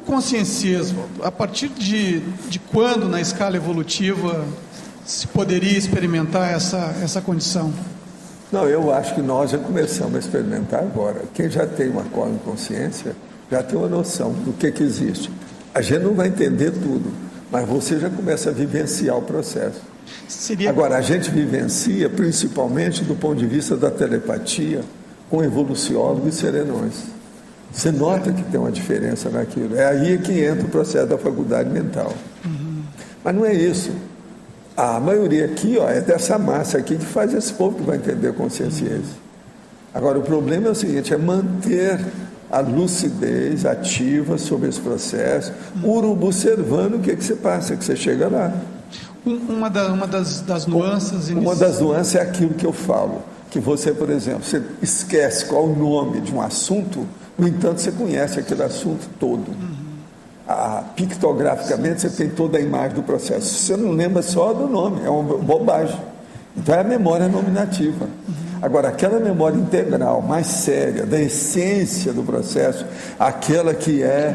consciencismo, a partir de quando na escala evolutiva se poderia experimentar essa condição? Não, eu acho que nós já começamos a experimentar agora. Quem já tem uma consciência já tem uma noção do que existe. A gente não vai entender tudo, mas você já começa a vivenciar o processo. Agora, a gente vivencia principalmente do ponto de vista da telepatia com evoluciólogo e serenões. Você nota que tem uma diferença naquilo. É aí que entra o processo da faculdade mental. Mas não é isso. A maioria aqui, é dessa massa aqui que faz esse povo que vai entender consciência. Agora, o problema é o seguinte, é manter a lucidez ativa sobre esse processo, observando o que você passa, que você chega lá. Uma das nuances... Uma das nuances é aquilo que eu falo, que você, por exemplo, você esquece qual o nome de um assunto, no entanto, você conhece aquele assunto todo. Pictograficamente, você tem toda a imagem do processo. Você não lembra só do nome, é uma bobagem. Então, é a memória nominativa. Agora, aquela memória integral, mais séria, da essência do processo, aquela que é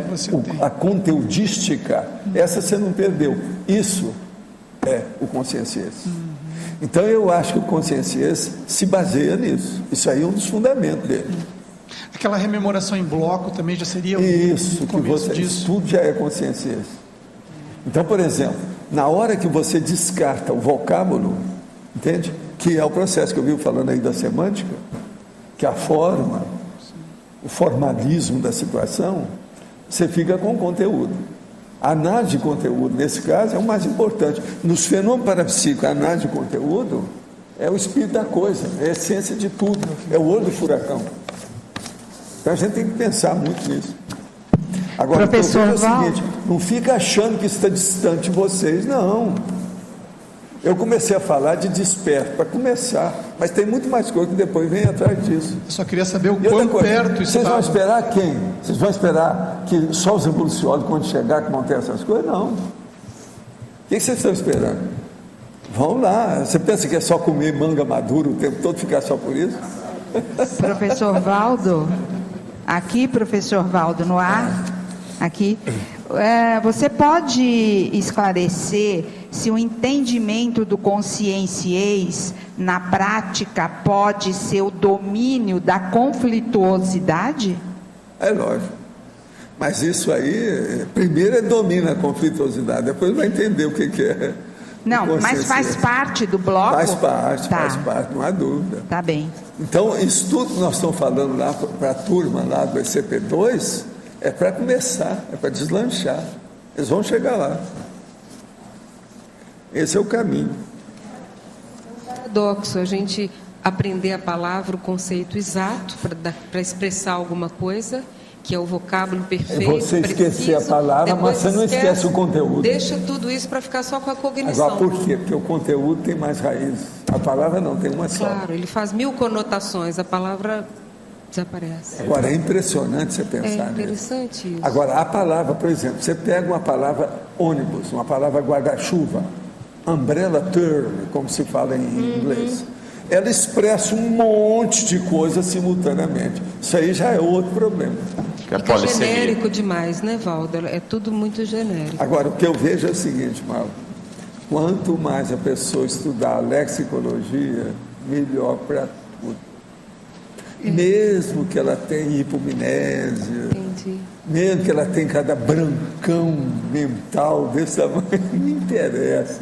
a conteudística, essa você não perdeu. Isso é o conscienciês. Então, eu acho que o conscienciês se baseia nisso. Isso aí é um dos fundamentos dele. Aquela rememoração em bloco também já seria isso, que você, disso. Tudo já é conscienciês. Então, por exemplo, na hora que você descarta o vocábulo, entende? Que é o processo que eu vi falando aí da semântica, que a forma, o formalismo da situação, você fica com o conteúdo. A análise de conteúdo, nesse caso, é o mais importante. Nos fenômenos parapsíquicos, a análise de conteúdo é o espírito da coisa, é a essência de tudo, é o olho do furacão. Então a gente tem que pensar muito nisso. Agora, professor, é o seguinte, não fica achando que está distante de vocês, não. Eu comecei a falar de desperto, para começar, mas tem muito mais coisa que depois vem atrás disso. Eu só queria saber o quão perto isso Vocês vão esperar quem? Vocês vão esperar que só os evoluciólogos, quando chegar, que vão ter essas coisas? Não. O que vocês estão esperando? Vão lá. Você pensa que é só comer manga madura o tempo todo, ficar só por isso? Professor Valdo, aqui, professor Valdo, no ar, aqui, você pode esclarecer se o entendimento do conscienciês na prática pode ser o domínio da conflituosidade? É lógico. Mas isso aí, primeiro domina a conflituosidade, depois vai entender o que é. Não, mas faz parte do bloco? Faz parte, não há dúvida. Tá bem. Então, isso tudo que nós estamos falando lá para a turma lá do ECP2 é para começar, é para deslanchar. Eles vão chegar lá. Esse é o caminho. É um paradoxo a gente aprender a palavra, o conceito exato para expressar alguma coisa, que é o vocábulo perfeito. Você esquecer a palavra, mas você não esquece o conteúdo. Deixa tudo isso para ficar só com a cognição. Agora, por quê? Porque o conteúdo tem mais raízes. A palavra não, tem uma só. Claro, ele faz 1000 conotações, a palavra desaparece. Agora, é impressionante você pensar nisso. É interessante isso. Agora, a palavra, por exemplo, você pega uma palavra ônibus, uma palavra guarda-chuva, umbrella term, como se fala em inglês. Ela expressa um monte de coisas simultaneamente. Isso aí já é outro problema. Fica genérico demais, né, Valdo? É tudo muito genérico. Agora, o que eu vejo é o seguinte, Mauro. Quanto mais a pessoa estudar a lexicologia, melhor para tudo. Mesmo que ela tenha hipomnésia, mesmo que ela tenha cada brancão mental desse tamanho, não interessa.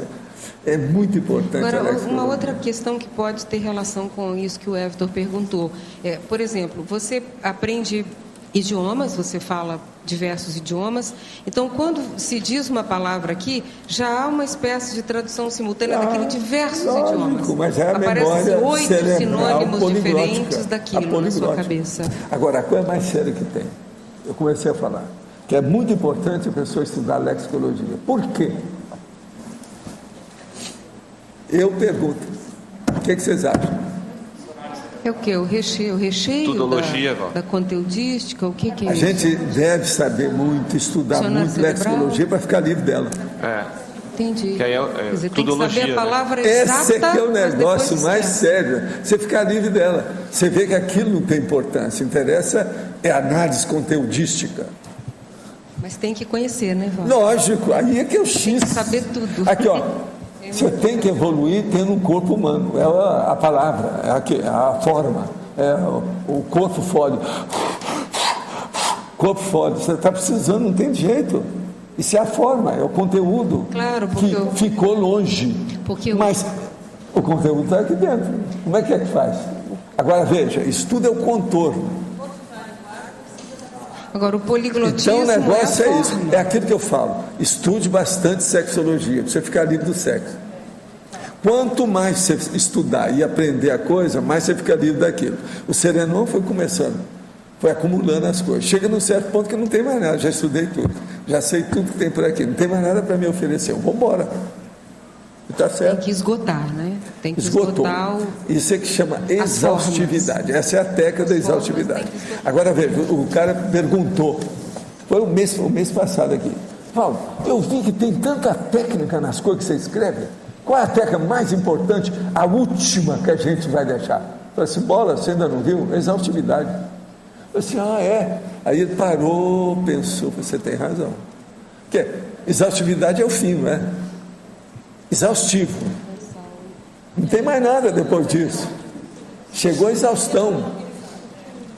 É muito importante. Agora, uma outra questão que pode ter relação com isso que o Everton perguntou. Por exemplo, você aprende idiomas, você fala diversos idiomas, então quando se diz uma palavra aqui, já há uma espécie de tradução simultânea daquele diversos idiomas. Mas é a Aparecem 8 cerebral, sinônimos diferentes daquilo na sua cabeça. Agora, a coisa mais séria que tem, eu comecei a falar, que é muito importante a pessoa estudar lexicologia. Por quê? Eu pergunto, o que vocês acham? É o que? O recheio da conteudística? O que é a isso? A gente deve saber muito, estudar muito lexicologia para ficar livre dela. Entendi. Que aí Quer dizer, tem que saber a palavra exata. Esse é que é o negócio mais sério. Você ficar livre dela. Você vê que aquilo não tem importância. Interessa é a análise conteudística. Mas tem que conhecer, né, Valdo? Lógico, aí é que é o X. Tem que saber tudo. Aqui, ó, você tem que evoluir tendo um corpo humano, é a palavra, é a forma, é o corpo fode. Corpo fode, você está precisando, não tem jeito. Isso é a forma, é o conteúdo, claro, porque que ficou longe. Mas o conteúdo está aqui dentro. Como é que faz? Agora veja, isso tudo é o contorno. Agora, o poliglotismo. Então o negócio é isso, é aquilo que eu falo. Estude bastante sexologia, para você ficar livre do sexo. Quanto mais você estudar e aprender a coisa, mais você fica livre daquilo. O Serenão foi começando, foi acumulando as coisas. Chega num certo ponto que não tem mais nada, já estudei tudo, já sei tudo que tem por aqui, não tem mais nada para me oferecer, vou embora. Está certo? Tem que esgotar, né? Tem que Esgotou. esgotar Isso é que chama exaustividade. Essa é a técnica da exaustividade. Agora veja, o cara perguntou, foi o mês passado aqui, Paulo, eu vi que tem tanta técnica nas coisas que você escreve, qual é a técnica mais importante, a última que a gente vai deixar? Eu falei assim, bola, você ainda não viu? Exaustividade. Eu falei assim, é. Aí ele parou, pensou, você tem razão. Porque exaustividade é o fim, não é? Exaustivo. Não tem mais nada depois disso. Chegou a exaustão.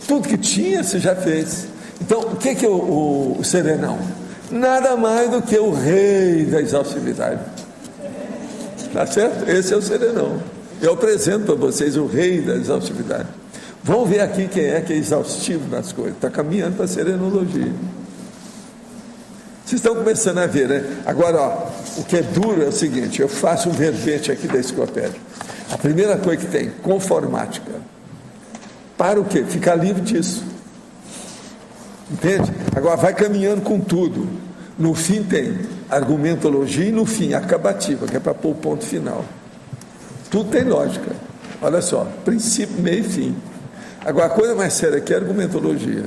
Tudo que tinha você já fez. Então, o que é o Serenão? Nada mais do que o rei da exaustividade. Tá certo? Esse é o Serenão. Eu apresento para vocês o rei da exaustividade. Vamos ver aqui quem é que é exaustivo nas coisas. Está caminhando para a serenologia. Vocês estão começando a ver, né? Agora, ó, o que é duro é o seguinte, eu faço um verbete aqui da enciclopédia. A primeira coisa que tem, conformática. Para o quê? Ficar livre disso. Entende? Agora vai caminhando com tudo. No fim tem argumentologia e no fim acabativa, que é para pôr o ponto final. Tudo tem lógica. Olha só, princípio, meio e fim. Agora a coisa mais séria aqui é a argumentologia.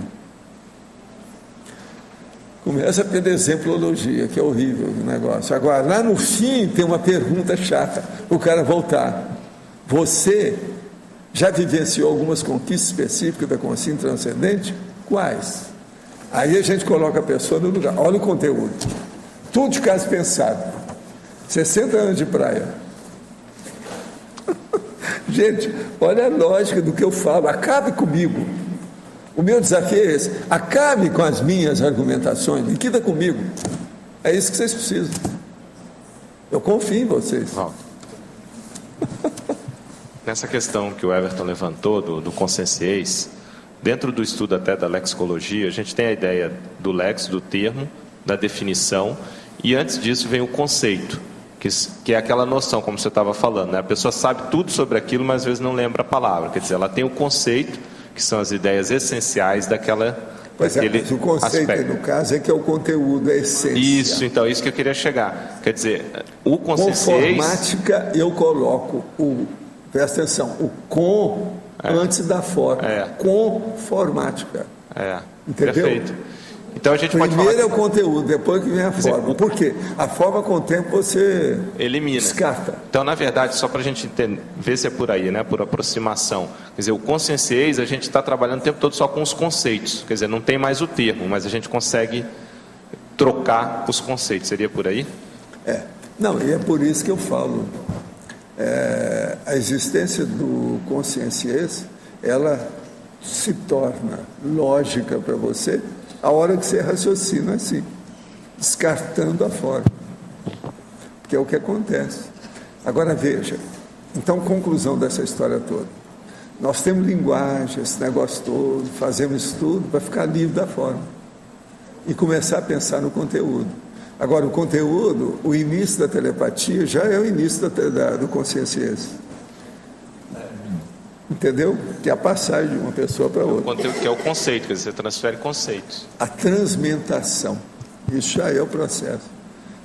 Começa pela exemplologia, que é horrível o negócio. Agora, lá no fim, tem uma pergunta chata, o cara voltar. Você já vivenciou algumas conquistas específicas da consciência transcendente? Quais? Aí a gente coloca a pessoa no lugar. Olha o conteúdo. Tudo de caso pensado. 60 anos de praia. Gente, olha a lógica do que eu falo. Acabe comigo. O meu desafio é esse, acabe com as minhas argumentações, liquida comigo. É isso que vocês precisam. Eu confio em vocês. Nessa questão que o Everton levantou, do conscienciês, dentro do estudo até da lexicologia, a gente tem a ideia do lex, do termo, da definição, e antes disso vem o conceito, que é aquela noção, como você estava falando, né? A pessoa sabe tudo sobre aquilo, mas às vezes não lembra a palavra, quer dizer, ela tem o conceito, que são as ideias essenciais daquele mas o conceito, aspecto. No caso, é que é o conteúdo, a essência. Isso, então, isso que eu queria chegar. Quer dizer, o conscienciês... Conformática, eu coloco presta atenção, o antes da forma. Conformática. Entendeu? Perfeito. Então a gente Primeiro pode falar... é o conteúdo, depois que vem a forma. Por quê? A forma, com o tempo, você elimina. Descarta. Então, na verdade, só para a gente entender, ver se é por aí, né? Por aproximação. Quer dizer, o conscienciês, a gente está trabalhando o tempo todo só com os conceitos. Quer dizer, não tem mais o termo, mas a gente consegue trocar os conceitos. Seria por aí? Não, e é por isso que eu falo. A existência do conscienciês, ela se torna lógica para você a hora que você raciocina assim, descartando a forma, que é o que acontece. Agora veja, então conclusão dessa história toda, nós temos linguagem, esse negócio todo, fazemos isso tudo para ficar livre da forma e começar a pensar no conteúdo. Agora o conteúdo, o início da telepatia já é o início do conscienciês. Entendeu? Que é a passagem de uma pessoa para outra. O conteúdo que é o conceito, quer dizer, você transfere conceitos. A transmentação, isso já é o processo.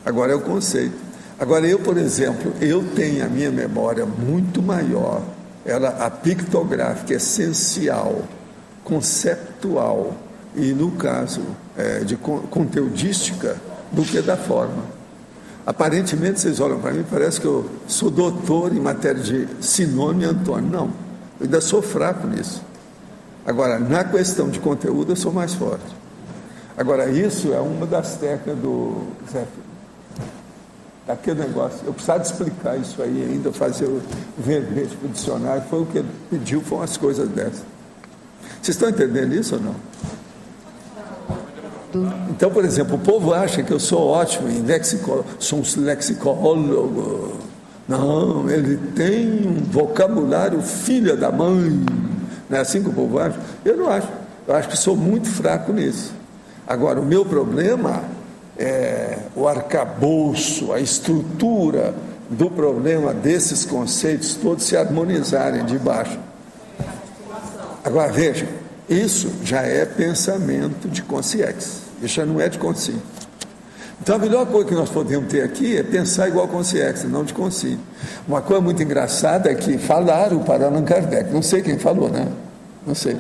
Agora é o conceito. Agora eu, por exemplo, eu tenho a minha memória muito maior, a pictográfica, essencial, conceptual e, no caso, de conteudística, do que da forma. Aparentemente, vocês olham para mim, parece que eu sou doutor em matéria de sinônimo e antônimo. Não. Eu ainda sou fraco nisso. Agora, na questão de conteúdo, eu sou mais forte. Agora, isso é uma das técnicas do Zé. Aquele negócio, eu precisava explicar isso aí ainda, fazer o verbete para o dicionário, foi o que ele pediu, foram as coisas dessas. Vocês estão entendendo isso ou não? Então, por exemplo, o povo acha que eu sou ótimo em sou um lexicólogo. Não, ele tem um vocabulário filha da mãe. Não é assim que o povo acha? Eu não acho. Eu acho que sou muito fraco nisso. Agora, o meu problema é o arcabouço, a estrutura do problema desses conceitos todos se harmonizarem de baixo. Agora, veja, isso já é pensamento de consciência, isso já não é de consciência. Então, a melhor coisa que nós podemos ter aqui é pensar igual consciência, não de consciência. Uma coisa muito engraçada é que falaram para Allan Kardec, não sei quem falou, né? Não sei.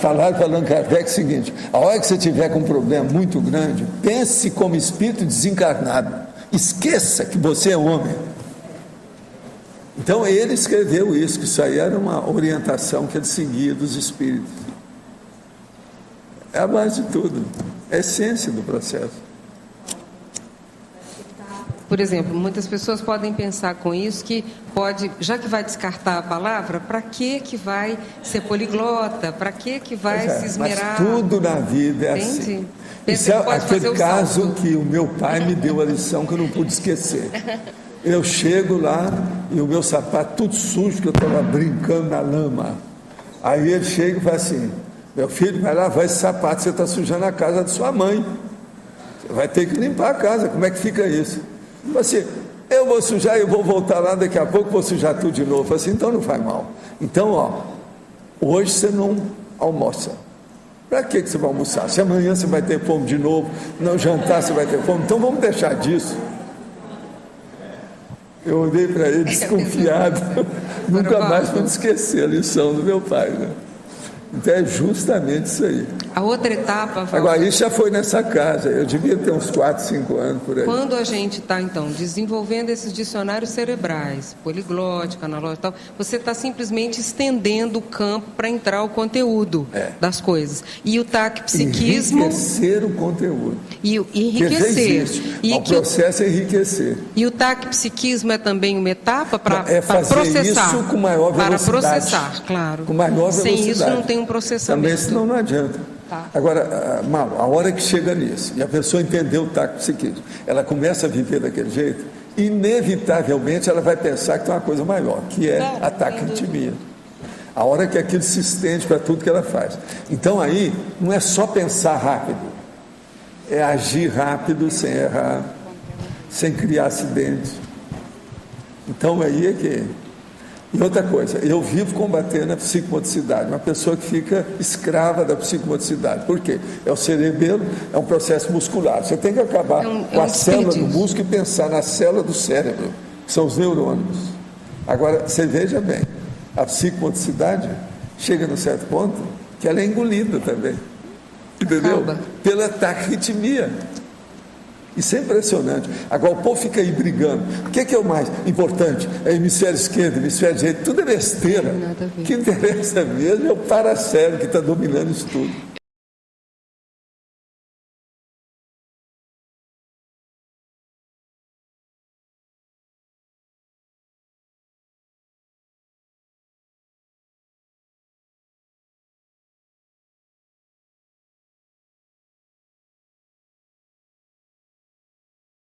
Falaram para Allan Kardec o seguinte: a hora que você tiver com um problema muito grande, pense como espírito desencarnado, esqueça que você é homem. Então ele escreveu isso, que isso aí era uma orientação que ele seguia dos espíritos. É a base de tudo, é a essência do processo. Por exemplo, muitas pessoas podem pensar com isso que pode, já que vai descartar a palavra, para que vai ser poliglota? Para que vai se esmerar? Mas tudo na vida é Entende? assim. Pensa Isso é que pode aquele fazer o caso salto. que o meu pai me deu a lição que eu não pude esquecer. Eu chego lá e o meu sapato tudo sujo, que eu estava brincando na lama. Aí ele chega e fala assim: meu filho, vai lavar esse sapato, você está sujando a casa de sua mãe. Você vai ter que limpar a casa, como é que fica isso? Eu falei assim: eu vou sujar, eu vou voltar lá daqui a pouco, vou sujar tudo de novo. Eu falei assim: então não faz mal. Então, ó, hoje você não almoça. Para que você vai almoçar? Se amanhã você vai ter fome de novo, não jantar você vai ter fome, então vamos deixar disso. Eu olhei para ele desconfiado, nunca mais pude esquecer a lição do meu pai, né? Então é justamente isso aí. A outra etapa, Valdo, Agora, isso já foi nessa casa, eu devia ter uns 4, 5 anos por aí. quando a gente está, então, desenvolvendo esses dicionários cerebrais, poliglótica, analógico e tal, você está simplesmente estendendo o campo para entrar o conteúdo das coisas. E o taquipsiquismo... Enriquecer o conteúdo. E enriquecer. Que já existe. O processo é enriquecer. E o taquipsiquismo é também uma etapa para fazer processar. isso com maior velocidade. Para processar, claro. Com maior velocidade. Sem isso não tem um processamento. Também senão não adianta. Tá. Agora, Mal, a hora que chega nisso, e a pessoa entendeu o taquipsiquismo, ela começa a viver daquele jeito, inevitavelmente ela vai pensar que tem uma coisa maior, que é a taquitimia. A hora que aquilo se estende para tudo que ela faz. Então aí, não é só pensar rápido, é agir rápido, sem errar, sem criar acidentes. Então aí é que... E outra coisa, eu vivo combatendo a psicomotricidade, uma pessoa que fica escrava da psicomotricidade. Por quê? É o cerebelo, é um processo muscular. Você tem que acabar com a célula do músculo e pensar na célula do cérebro, que são os neurônios. Agora, você veja bem, a psicomotricidade chega num certo ponto que ela é engolida também. Entendeu? Acaba. Pela taquitimia. Isso é impressionante. Agora o povo fica aí brigando. O que é o mais importante? É hemisfério esquerdo, hemisfério direito, tudo é besteira. Nada a ver. O que interessa mesmo é o paracérebro que está dominando isso tudo.